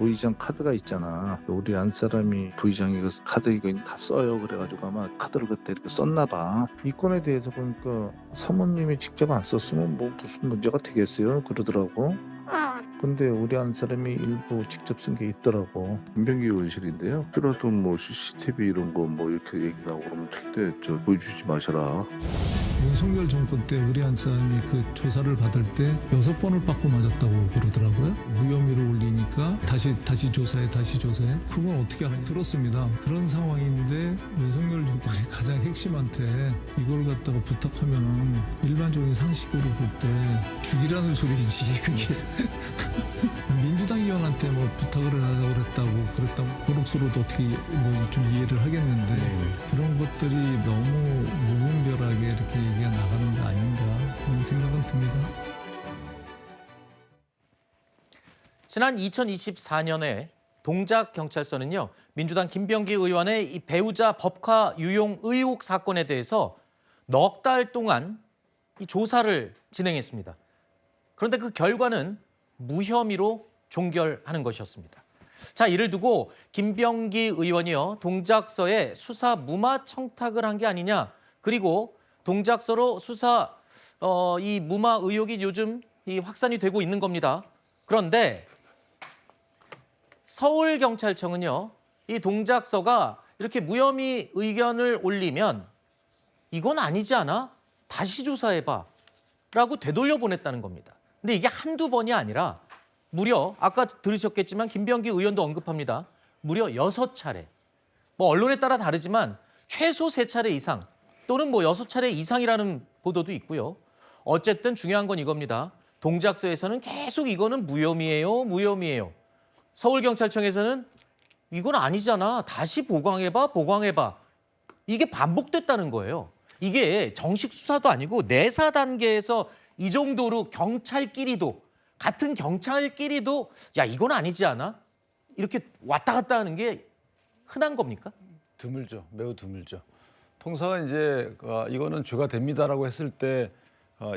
부의장 카드가 있잖아. 우리 안 사람이 부의장이 그 카드 이거 다 써요. 그래가지고 아마 카드를 그때 이렇게 썼나 봐. 이건에 대해서 보니까 사모님이 직접 안 썼으면 뭐 무슨 문제가 되겠어요? 그러더라고. 근데 우리 안 사람이 일부 직접 쓴 게 있더라고. 김병기 의원실인데요. 필요해서 뭐 CCTV 이런 거 뭐 이렇게 얘기 나오고 그러면 절대 저 보여주지 마셔라. 윤석열 정권 때 우리 한 사람이 그 조사를 받을 때 6번을 받고 맞았다고 그러더라고요. 무혐의를 올리니까 다시 조사해. 그건 어떻게 하나 들었습니다. 그런 상황인데 윤석열 정권의 가장 핵심한테 이걸 갖다가 부탁하면은 일반적인 상식으로 볼 때 죽이라는 소리지 그게. 민주당 의원한테 뭐 부탁을 하자고 그랬다고 고록스로도 어떻게 뭐 좀 이해를 하겠는데 그런 것들이 너무 무분별하게 이렇게 얘기가 나가는 거 아닌가 그런 생각은 듭니다. 지난 2024년에 동작경찰서는요, 민주당 김병기 의원의 이 배우자 법화 유용 의혹 사건에 대해서 넉 달 동안 이 조사를 진행했습니다. 그런데 그 결과는 무혐의로 종결하는 것이었습니다. 자, 이를 두고 김병기 의원이요, 동작서에 수사 무마 청탁을 한 게 아니냐, 그리고 동작서로 수사 이 무마 의혹이 요즘 이 확산이 되고 있는 겁니다. 그런데 서울경찰청은요, 이 동작서가 이렇게 무혐의 의견을 올리면 이건 아니지 않아? 다시 조사해봐 라고 되돌려 보냈다는 겁니다. 근데 이게 한두 번이 아니라 무려 아까 들으셨겠지만 김병기 의원도 언급합니다. 무려 6차례. 뭐 언론에 따라 다르지만 최소 3차례 이상 또는 뭐 6차례 이상이라는 보도도 있고요. 어쨌든 중요한 건 이겁니다. 동작서에서는 계속 이거는 무혐의예요. 서울경찰청에서는 이건 아니잖아. 다시 보강해봐. 이게 반복됐다는 거예요. 이게 정식 수사도 아니고 내사 단계에서 이 정도로 같은 경찰끼리도 야 이건 아니지 않아? 이렇게 왔다 갔다 하는 게 흔한 겁니까? 드물죠. 매우 드물죠. 통상은 이제 이거는 죄가 됩니다라고 했을 때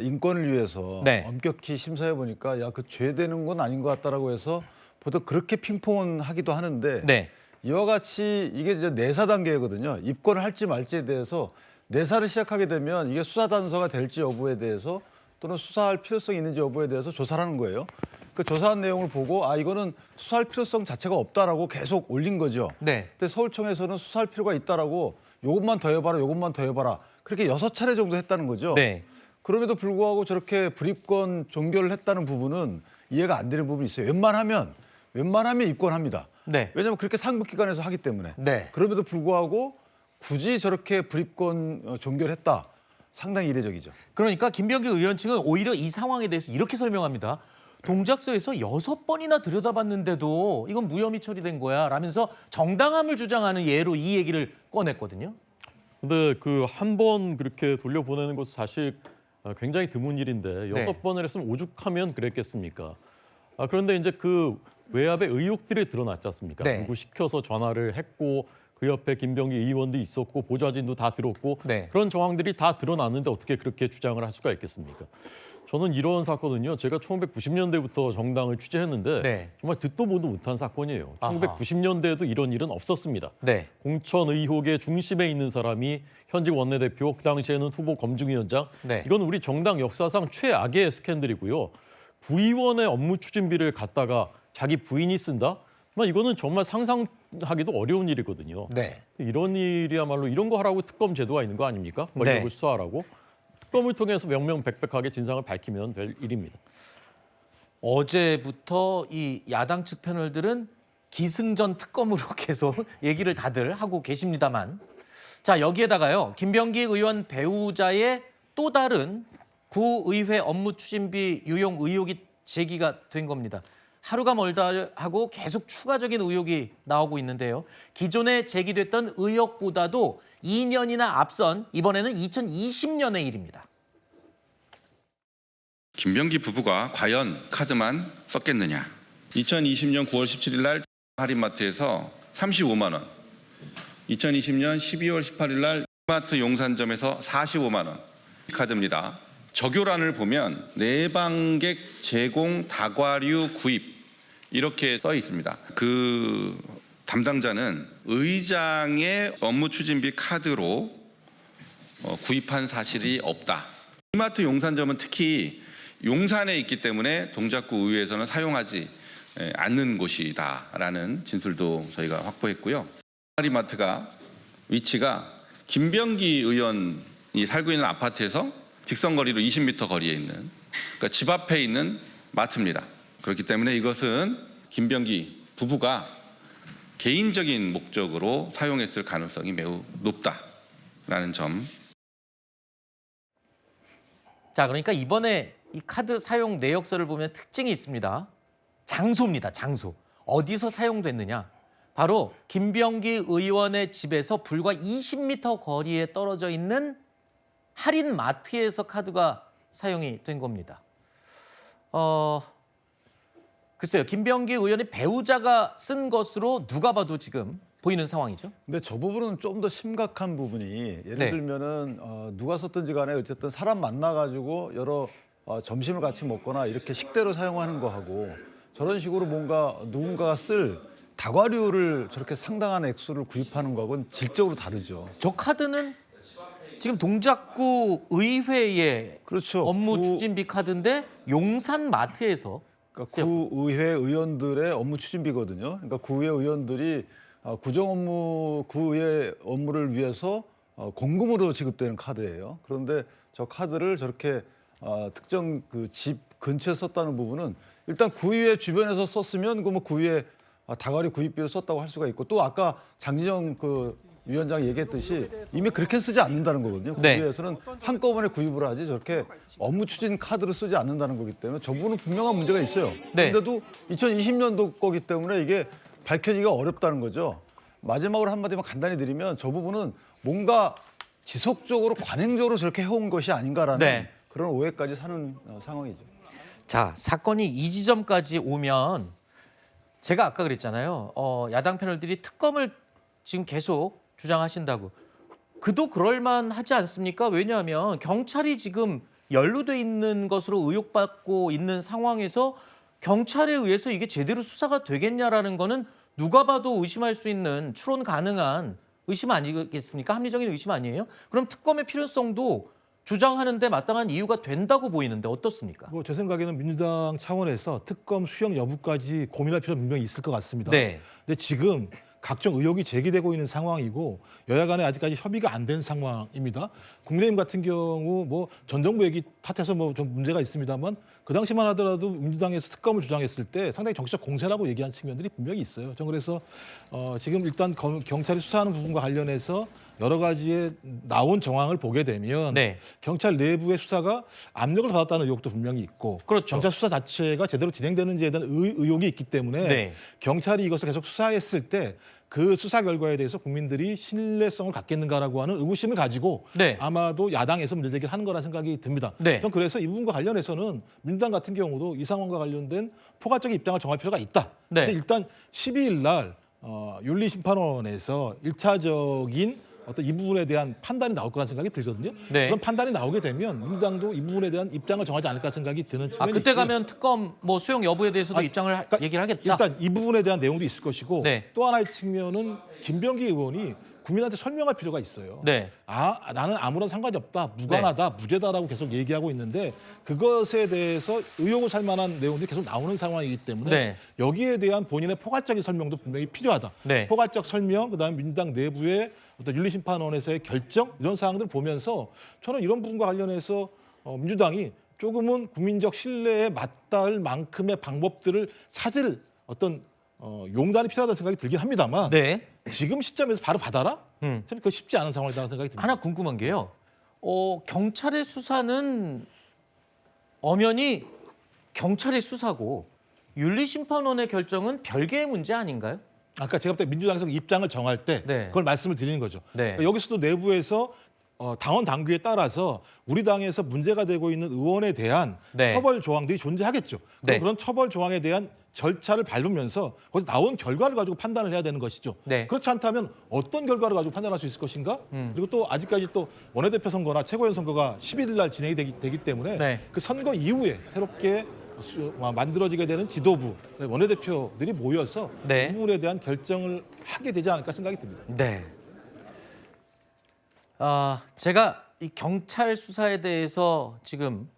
인권을 위해서 네. 엄격히 심사해 보니까 야, 그 죄 되는 건 아닌 것 같다라고 해서 보통 그렇게 핑퐁은 하기도 하는데 네. 이와 같이 이게 이제 내사 단계거든요. 입건을 할지 말지에 대해서 내사를 시작하게 되면 이게 수사 단서가 될지 여부에 대해서 또는 수사할 필요성이 있는지 여부에 대해서 조사를 하는 거예요. 그 조사한 내용을 보고 이거는 수사할 필요성 자체가 없다라고 계속 올린 거죠. 네. 근데 서울청에서는 수사할 필요가 있다라고 요것만 더 해봐라. 그렇게 6차례 정도 했다는 거죠. 네. 그럼에도 불구하고 저렇게 불입건 종결을 했다는 부분은 이해가 안 되는 부분이 있어요. 웬만하면 입건합니다. 네. 왜냐하면 그렇게 상급기관에서 하기 때문에. 네. 그럼에도 불구하고 굳이 저렇게 불입건 종결했다. 상당히 이례적이죠. 그러니까 김병기 의원 측은 오히려 이 상황에 대해서 이렇게 설명합니다. 동작서에서 6번이나 들여다봤는데도 이건 무혐의 처리된 거야 라면서 정당함을 주장하는 예로 이 얘기를 꺼냈거든요. 근데 그 한 번 그렇게 돌려보내는 것도 사실 굉장히 드문 일인데 네. 6번을 했으면 오죽하면 그랬겠습니까? 그런데 이제 그 외압의 의혹들이 드러났지 않습니까? 네. 누구 시켜서 전화를 했고 그 옆에 김병기 의원도 있었고 보좌진도 다 들었고 네. 그런 정황들이 다 드러났는데 어떻게 그렇게 주장을 할 수가 있겠습니까? 저는 이런 사건은요. 제가 1990년대부터 정당을 취재했는데 네. 정말 듣도 보도 못한 사건이에요. 아하. 1990년대에도 이런 일은 없었습니다. 네. 공천 의혹의 중심에 있는 사람이 현직 원내대표, 그 당시에는 후보 검증위원장. 네. 이건 우리 정당 역사상 최악의 스캔들이고요. 구의원의 업무 추진비를 갖다가 자기 부인이 쓴다? 이거는 정말 상상하기도 어려운 일이거든요. 네. 이런 일이야말로 이런 거 하라고 특검 제도가 있는 거 아닙니까? 권력을 네. 수사하라고. 특검을 통해서 명명백백하게 진상을 밝히면 될 일입니다. 어제부터 이 야당 측 패널들은 기승전 특검으로 계속 얘기를 다들 하고 계십니다만 자 여기에다가요 김병기 의원 배우자의 또 다른 구의회 업무 추진비 유용 의혹이 제기가 된 겁니다. 하루가 멀다 하고 계속 추가적인 의혹이 나오고 있는데요. 기존에 제기됐던 의혹보다도 2년이나 앞선 이번에는 2020년의 일입니다. 김병기 부부가 과연 카드만 썼겠느냐. 2020년 9월 17일 날 할인마트에서 35만 원, 2020년 12월 18일 날 마트 용산점에서 45만 원 카드입니다. 적요란을 보면 내방객 제공 다과류 구입 이렇게 써 있습니다. 그 담당자는 의장의 업무 추진비 카드로 구입한 사실이 없다. 이마트 용산점은 특히 용산에 있기 때문에 동작구 의회에서는 사용하지 않는 곳이다라는 진술도 저희가 확보했고요. 이마트가 위치가 김병기 의원이 살고 있는 아파트에서 직선거리로 20m 거리에 있는, 그러니까 집 앞에 있는 마트입니다. 그렇기 때문에 이것은 김병기 부부가 개인적인 목적으로 사용했을 가능성이 매우 높다라는 점. 자, 그러니까 이번에 이 카드 사용 내역서를 보면 특징이 있습니다. 장소입니다. 장소. 어디서 사용됐느냐? 바로 김병기 의원의 집에서 불과 20m 거리에 떨어져 있는 할인 마트에서 카드가 사용이 된 겁니다. 글쎄요, 김병기 의원의 배우자가 쓴 것으로 누가 봐도 지금 보이는 상황이죠. 근데 저 부분은 좀 더 심각한 부분이, 예를 네. 들면은 누가 썼든지 간에 어쨌든 사람 만나가지고 여러 점심을 같이 먹거나 이렇게 식대로 사용하는 거하고 저런 식으로 뭔가 누군가가 쓸 다과류를 저렇게 상당한 액수를 구입하는 거하고는 질적으로 다르죠. 저 카드는 지금 동작구 의회의 그렇죠. 업무 추진비 카드인데 용산 마트에서 그러니까 구의회 의원들의 업무 추진비거든요. 그러니까 구의회 의원들이 구정 업무, 구의회 업무를 위해서 공금으로 지급되는 카드예요. 그런데 저 카드를 저렇게 특정 그 집 근처에 썼다는 부분은 일단 구의회 주변에서 썼으면 그 뭐 구의회 다과리 구입비로 썼다고 할 수가 있고, 또 아까 장진영 그 위원장이 얘기했듯이 이미 그렇게 쓰지 않는다는 거거든요. 네. 구의회에서는 한꺼번에 구입을 하지 저렇게 업무 추진 카드를 쓰지 않는다는 거기 때문에 저 부분은 분명한 문제가 있어요. 네. 그런데도 2020년도 거기 때문에 이게 밝혀지기가 어렵다는 거죠. 마지막으로 한마디만 간단히 드리면 저 부분은 뭔가 지속적으로 관행적으로 저렇게 해온 것이 아닌가라는 네. 그런 오해까지 사는 상황이죠. 자, 사건이 이 지점까지 오면 제가 아까 그랬잖아요. 야당 패널들이 특검을 지금 계속 주장하신다고. 그도 그럴만 하지 않습니까? 왜냐하면 경찰이 지금 연루돼 있는 것으로 의혹받고 있는 상황에서 경찰에 의해서 이게 제대로 수사가 되겠냐라는 거는 누가 봐도 의심할 수 있는 추론 가능한 의심 아니겠습니까? 합리적인 의심 아니에요? 그럼 특검의 필요성도 주장하는데 마땅한 이유가 된다고 보이는데 어떻습니까? 뭐 제 생각에는 민주당 차원에서 특검 수용 여부까지 고민할 필요는 분명히 있을 것 같습니다. 네. 근데 지금 각종 의혹이 제기되고 있는 상황이고 여야 간에 아직까지 협의가 안 된 상황입니다. 국민의힘 같은 경우 뭐 전 정부 얘기 탓해서 뭐 좀 문제가 있습니다만 그 당시만 하더라도 민주당에서 특검을 주장했을 때 상당히 정치적 공세라고 얘기한 측면들이 분명히 있어요. 전 그래서 지금 일단 경찰이 수사하는 부분과 관련해서 여러 가지의 나온 정황을 보게 되면 네. 경찰 내부의 수사가 압력을 받았다는 의혹도 분명히 있고, 그렇죠. 경찰 수사 자체가 제대로 진행되는지에 대한 의혹이 있기 때문에 네. 경찰이 이것을 계속 수사했을 때 그 수사 결과에 대해서 국민들이 신뢰성을 갖겠는가라고 하는 의구심을 가지고 네. 아마도 야당에서 문제 제기를 하는 거라 생각이 듭니다. 네. 전 그래서 이 부분과 관련해서는 민주당 같은 경우도 이 상황과 관련된 포괄적인 입장을 정할 필요가 있다. 네. 근데 일단 12일 날 윤리심판원에서 1차적인 어떤 이 부분에 대한 판단이 나올 거라는 생각이 들거든요. 네. 그런 판단이 나오게 되면 민주당도 이 부분에 대한 입장을 정하지 않을까 생각이 드는 측면이 그때 있고요. 가면 특검 뭐 수용 여부에 대해서도 입장을 그러니까 얘기를 하겠다. 일단 이 부분에 대한 내용도 있을 것이고 네. 또 하나의 측면은 김병기 의원이 국민한테 설명할 필요가 있어요. 네. 나는 아무런 상관이 없다, 무관하다, 무죄다라고 계속 얘기하고 있는데 그것에 대해서 의혹을 살 만한 내용들이 계속 나오는 상황이기 때문에 네. 여기에 대한 본인의 포괄적인 설명도 분명히 필요하다. 네. 포괄적 설명, 그다음에 민주당 내부의 어떤 윤리심판원에서의 결정 이런 사항들을 보면서 저는 이런 부분과 관련해서 민주당이 조금은 국민적 신뢰에 맞닿을 만큼의 방법들을 찾을 어떤 용단이 필요하다는 생각이 들긴 합니다만 네. 지금 시점에서 바로 받아라? 참 그거 쉽지 않은 상황이라는 생각이 듭니다. 하나 궁금한 게요. 경찰의 수사는 엄연히 경찰의 수사고 윤리심판원의 결정은 별개의 문제 아닌가요? 아까 제가 볼 때 민주당에서 입장을 정할 때 네. 그걸 말씀을 드리는 거죠. 네. 그러니까 여기서도 내부에서 당원 당규에 따라서 우리 당에서 문제가 되고 있는 의원에 대한 네. 처벌 조항들이 존재하겠죠. 네. 그런 처벌 조항에 대한 절차를 밟으면서 거기서 나온 결과를 가지고 판단을 해야 되는 것이죠. 네. 그렇지 않다면 어떤 결과를 가지고 판단할 수 있을 것인가? 그리고 또 아직까지 또 원내대표 선거나 최고위원 선거가 11일 날 진행이 되기 때문에 네. 그 선거 이후에 새롭게 만들어지게 되는 지도부, 원내대표들이 모여서 네. 이 부분에 대한 결정을 하게 되지 않을까 생각이 듭니다. 네. 제가 이 경찰 수사에 대해서 지금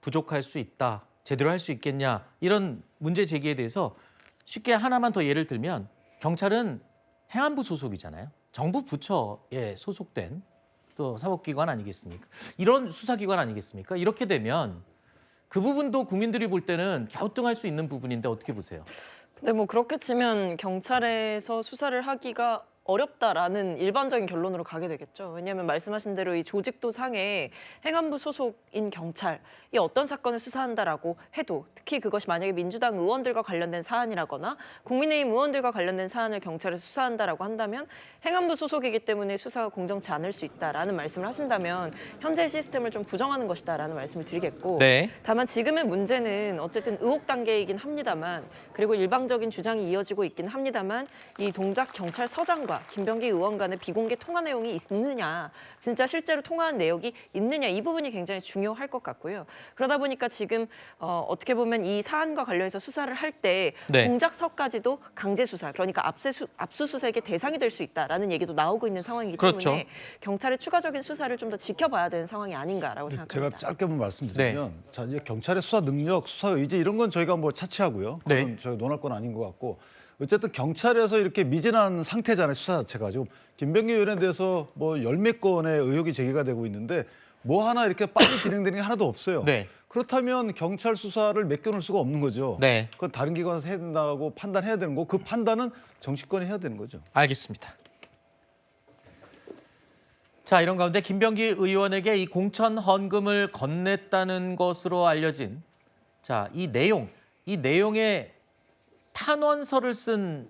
부족할 수 있다, 제대로 할 수 있겠냐 이런 문제 제기에 대해서 쉽게 하나만 더 예를 들면 경찰은 행안부 소속이잖아요. 정부 부처에 소속된 또 사법기관 아니겠습니까? 이런 수사기관 아니겠습니까? 이렇게 되면 그 부분도 국민들이 볼 때는 갸우뚱할 수 있는 부분인데 어떻게 보세요? 근데 뭐 그렇게 치면 경찰에서 수사를 하기가 어렵다라는 일반적인 결론으로 가게 되겠죠. 왜냐하면 말씀하신 대로 이 조직도 상에 행안부 소속인 경찰이 어떤 사건을 수사한다라고 해도 특히 그것이 만약에 민주당 의원들과 관련된 사안이라거나 국민의힘 의원들과 관련된 사안을 경찰에서 수사한다라고 한다면 행안부 소속이기 때문에 수사가 공정치 않을 수 있다라는 말씀을 하신다면 현재 시스템을 좀 부정하는 것이다라는 말씀을 드리겠고 네. 다만 지금의 문제는 어쨌든 의혹 단계이긴 합니다만 그리고 일방적인 주장이 이어지고 있긴 합니다만 이 동작 경찰서장과 김병기 의원 간의 비공개 통화 내용이 있느냐, 진짜 실제로 통화한 내역이 있느냐 이 부분이 굉장히 중요할 것 같고요. 그러다 보니까 지금 어떻게 보면 이 사안과 관련해서 수사를 할 때 네. 동작서까지도 강제 수사, 그러니까 압수수색의 대상이 될 수 있다라는 얘기도 나오고 있는 상황이기 그렇죠. 때문에 경찰의 추가적인 수사를 좀 더 지켜봐야 되는 상황이 아닌가라고 제가 생각합니다. 짧게만 말씀드리면 자, 이제 경찰의 수사 능력, 수사 의지 이런 건 저희가 뭐 차치하고요. 네. 그건 저희 논할 건 아닌 것 같고 어쨌든 경찰에서 이렇게 미진한 상태잖아요. 수사 자체가 지금 김병기 의원에 대해서 뭐 열 몇 건의 의혹이 제기가 되고 있는데 뭐 하나 이렇게 빨리 진행되는 게 하나도 없어요. 네. 그렇다면 경찰 수사를 맡겨놓을 수가 없는 거죠. 네. 그건 다른 기관에서 해야 된다고 판단해야 되는 거고 그 판단은 정치권이 해야 되는 거죠. 알겠습니다. 자, 이런 가운데 김병기 의원에게 이 공천 헌금을 건넸다는 것으로 알려진 이 내용의 탄원서를 쓴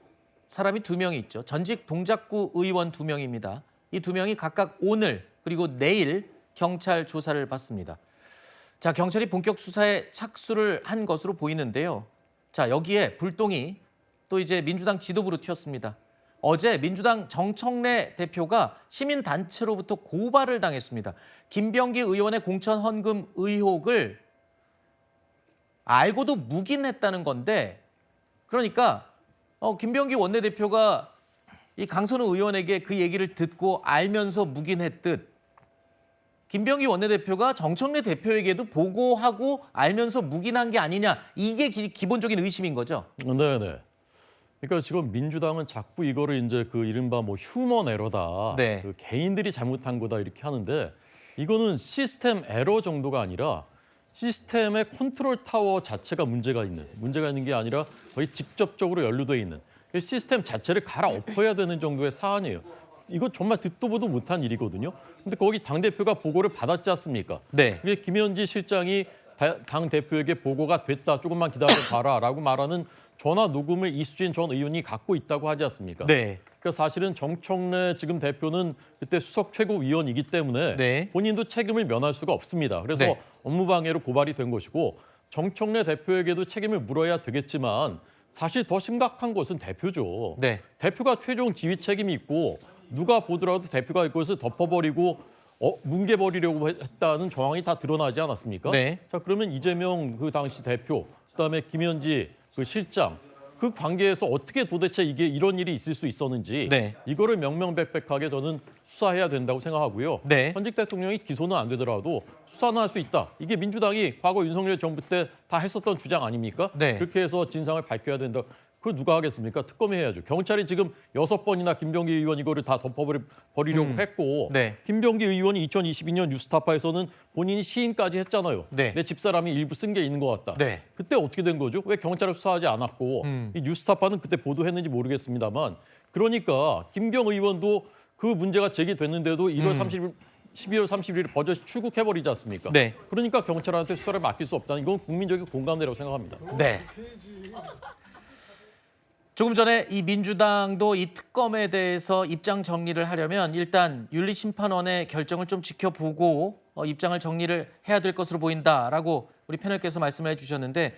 사람이 2명이 있죠. 전직 동작구 의원 2명입니다. 이 2명이 각각 오늘 그리고 내일 경찰 조사를 받습니다. 자, 경찰이 본격 수사에 착수를 한 것으로 보이는데요. 자, 여기에 불똥이 또 이제 민주당 지도부로 튀었습니다. 어제 민주당 정청래 대표가 시민단체로부터 고발을 당했습니다. 김병기 의원의 공천 헌금 의혹을 알고도 묵인했다는 건데, 그러니까 김병기 원내대표가 이 강선우 의원에게 그 얘기를 듣고 알면서 묵인했듯 김병기 원내대표가 정청래 대표에게도 보고하고 알면서 묵인한 게 아니냐, 이게 기본적인 의심인 거죠. 네네. 그러니까 지금 민주당은 자꾸 이거를 이제 그 이른바 뭐 휴먼 에러다, 네. 그 개인들이 잘못한 거다 이렇게 하는데 이거는 시스템 에러 정도가 아니라 시스템의 컨트롤 타워 자체가 문제가 있는 게 아니라 거의 직접적으로 연루돼 있는 시스템 자체를 갈아엎어야 되는 정도의 사안이에요. 이거 정말 듣도 보도 못한 일이거든요. 근데 거기 당대표가 보고를 받았지 않습니까? 네. 이게 김현지 실장이 당대표에게 보고가 됐다, 조금만 기다려봐라라고 말하는 전화 녹음을 이수진 전 의원이 갖고 있다고 하지 않습니까? 네. 그러니까 사실은 정청래 지금 대표는 그때 수석 최고위원이기 때문에 네. 본인도 책임을 면할 수가 없습니다. 그래서 네. 업무방해로 고발이 된 것이고 정청래 대표에게도 책임을 물어야 되겠지만 사실 더 심각한 것은 대표죠. 네. 대표가 최종 지휘 책임이 있고 누가 보더라도 대표가 이것을 덮어버리고 뭉개버리려고 했다는 정황이 다 드러나지 않았습니까? 네. 자, 그러면 이재명 그 당시 대표, 그다음에 김현지 그 실장, 그 관계에서 어떻게 도대체 이게 이런 일이 있을 수 있었는지 네. 이거를 명명백백하게 저는 수사해야 된다고 생각하고요. 네. 현직 대통령이 기소는 안 되더라도 수사는 할 수 있다. 이게 민주당이 과거 윤석열 정부 때 다 했었던 주장 아닙니까? 네. 그렇게 해서 진상을 밝혀야 된다. 그걸 누가 하겠습니까? 특검이 해야죠. 경찰이 지금 6번이나 김병기 의원 이거를 다 덮어버리려고 했고 네. 김병기 의원이 2022년 뉴스타파에서는 본인이 시인까지 했잖아요. 네. 내 집사람이 일부 쓴 게 있는 것 같다. 네. 그때 어떻게 된 거죠? 왜 경찰을 수사하지 않았고 이 뉴스타파는 그때 보도했는지 모르겠습니다만 그러니까 김경 의원도 그 문제가 제기됐는데도 12월 30일 버젓이 출국해버리지 않습니까? 네. 그러니까 경찰한테 수사를 맡길 수 없다는 이건 국민적인 공감대라고 생각합니다. 네. 조금 전에 이 민주당도 이 특검에 대해서 입장 정리를 하려면 일단 윤리심판원의 결정을 좀 지켜보고 입장을 정리를 해야 될 것으로 보인다라고 우리 패널께서 말씀을 해주셨는데